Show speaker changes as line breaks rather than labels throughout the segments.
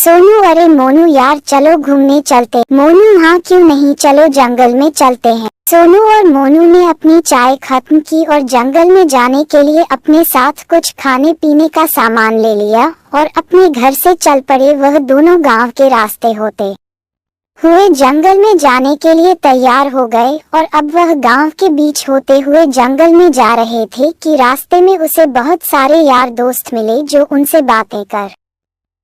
सोनू, अरे मोनू यार चलो घूमने चलते। मोनू, हाँ क्यों नहीं, चलो जंगल में चलते हैं। सोनू और मोनू ने अपनी चाय खत्म की और जंगल में जाने के लिए अपने साथ कुछ खाने पीने का सामान ले लिया और अपने घर से चल पड़े। वह दोनों गांव के रास्ते होते हुए जंगल में जाने के लिए तैयार हो गए और अब वह गांव के बीच होते हुए जंगल में जा रहे थे कि रास्ते में उसे बहुत सारे यार दोस्त मिले जो उनसे बातें कर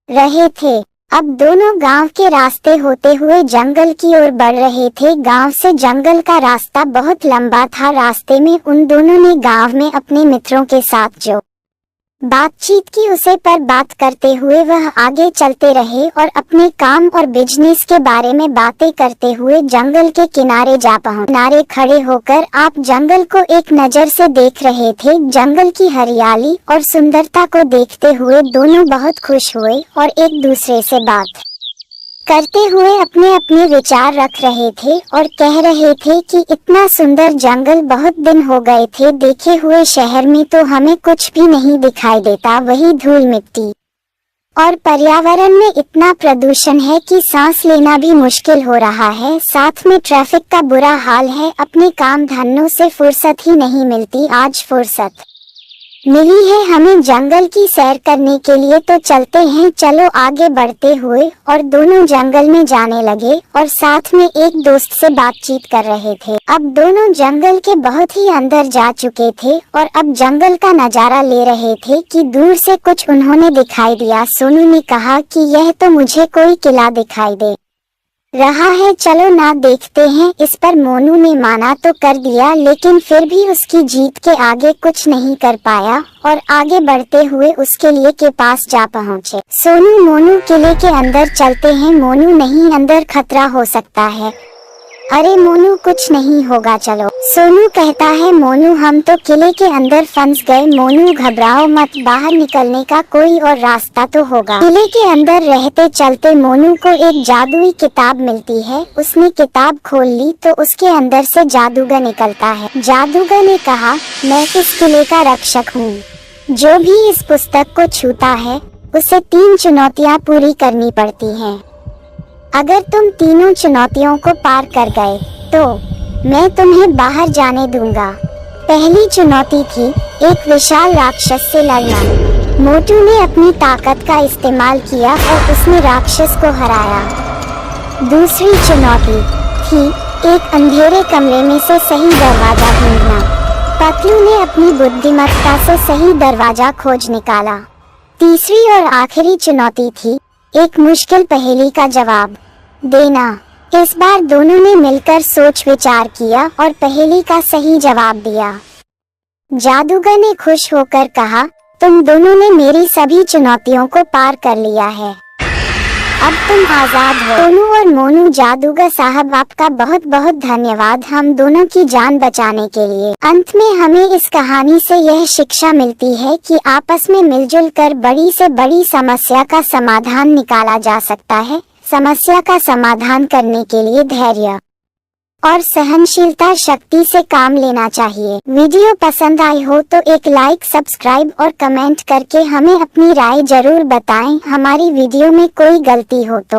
रहे थे। अब दोनों गांव के रास्ते होते हुए जंगल की ओर बढ़ रहे थे। गांव से जंगल का रास्ता बहुत लंबा था। रास्ते में उन दोनों ने गांव में अपने मित्रों के साथ जो बातचीत की उसे पर बात करते हुए वह आगे चलते रहे और अपने काम और बिजनेस के बारे में बातें करते हुए जंगल के किनारे जा पहुंचे। किनारे खड़े होकर आप जंगल को एक नज़र से देख रहे थे। जंगल की हरियाली और सुंदरता को देखते हुए दोनों बहुत खुश हुए और एक दूसरे से बात करते हुए अपने अपने विचार रख रहे थे और कह रहे थे कि इतना सुंदर जंगल बहुत दिन हो गए थे देखे हुए। शहर में तो हमें कुछ भी नहीं दिखाई देता, वही धूल मिट्टी और पर्यावरण में इतना प्रदूषण है कि सांस लेना भी मुश्किल हो रहा है। साथ में ट्रैफिक का बुरा हाल है। अपने काम धंधों से फुर्सत ही नहीं मिलती। आज फुर्सत मिली है हमें जंगल की सैर करने के लिए, तो चलते हैं। चलो आगे बढ़ते हुए और दोनों जंगल में जाने लगे और साथ में एक दोस्त से बातचीत कर रहे थे। अब दोनों जंगल के बहुत ही अंदर जा चुके थे और अब जंगल का नजारा ले रहे थे कि दूर से कुछ उन्होंने दिखाई दिया। सोनू ने कहा कि यह तो मुझे कोई किला दिखाई दे रहा है, चलो ना देखते हैं। इस पर मोनू ने माना तो कर दिया, लेकिन फिर भी उसकी जीत के आगे कुछ नहीं कर पाया और आगे बढ़ते हुए उसके किले के पास जा पहुंचे। सोनू, मोनू किले के अंदर चलते हैं। मोनू, नहीं, अंदर खतरा हो सकता है। अरे मोनू, कुछ नहीं होगा, चलो। सोनू कहता है, मोनू हम तो किले के अंदर फंस गए। मोनू, घबराओ मत, बाहर निकलने का कोई और रास्ता तो होगा। किले के अंदर रहते चलते मोनू को एक जादुई किताब मिलती है। उसने किताब खोल ली तो उसके अंदर से जादूगर निकलता है। जादूगर ने कहा, मैं इस किले का रक्षक हूँ। जो भी इस पुस्तक को छूता है उसे 3 चुनौतियाँ पूरी करनी पड़ती हैं। अगर तुम तीनों चुनौतियों को पार कर गए तो मैं तुम्हें बाहर जाने दूंगा। पहली चुनौती थी एक विशाल राक्षस से लड़ना। मोटू ने अपनी ताकत का इस्तेमाल किया और उसने राक्षस को हराया। दूसरी चुनौती थी एक अंधेरे कमरे में से सही दरवाजा ढूंढना। पतलू ने अपनी बुद्धिमत्ता से सही दरवाजा खोज निकाला। तीसरी और आखिरी चुनौती थी एक मुश्किल पहेली का जवाब देना। इस बार दोनों ने मिलकर सोच विचार किया और पहेली का सही जवाब दिया। जादूगर ने खुश होकर कहा, तुम दोनों ने मेरी सभी चुनौतियों को पार कर लिया है, अब तुम आजाद हो। सोनू और मोनू, जादूगर साहब आपका बहुत बहुत धन्यवाद हम दोनों की जान बचाने के लिए। अंत में हमें इस कहानी से यह शिक्षा मिलती है कि आपस में मिलजुल कर बड़ी से बड़ी समस्या का समाधान निकाला जा सकता है। समस्या का समाधान करने के लिए धैर्य और सहनशीलता शक्ति से काम लेना चाहिए। वीडियो पसंद आई हो तो एक लाइक, सब्सक्राइब और कमेंट करके हमें अपनी राय जरूर बताएं। हमारी वीडियो में कोई गलती हो तो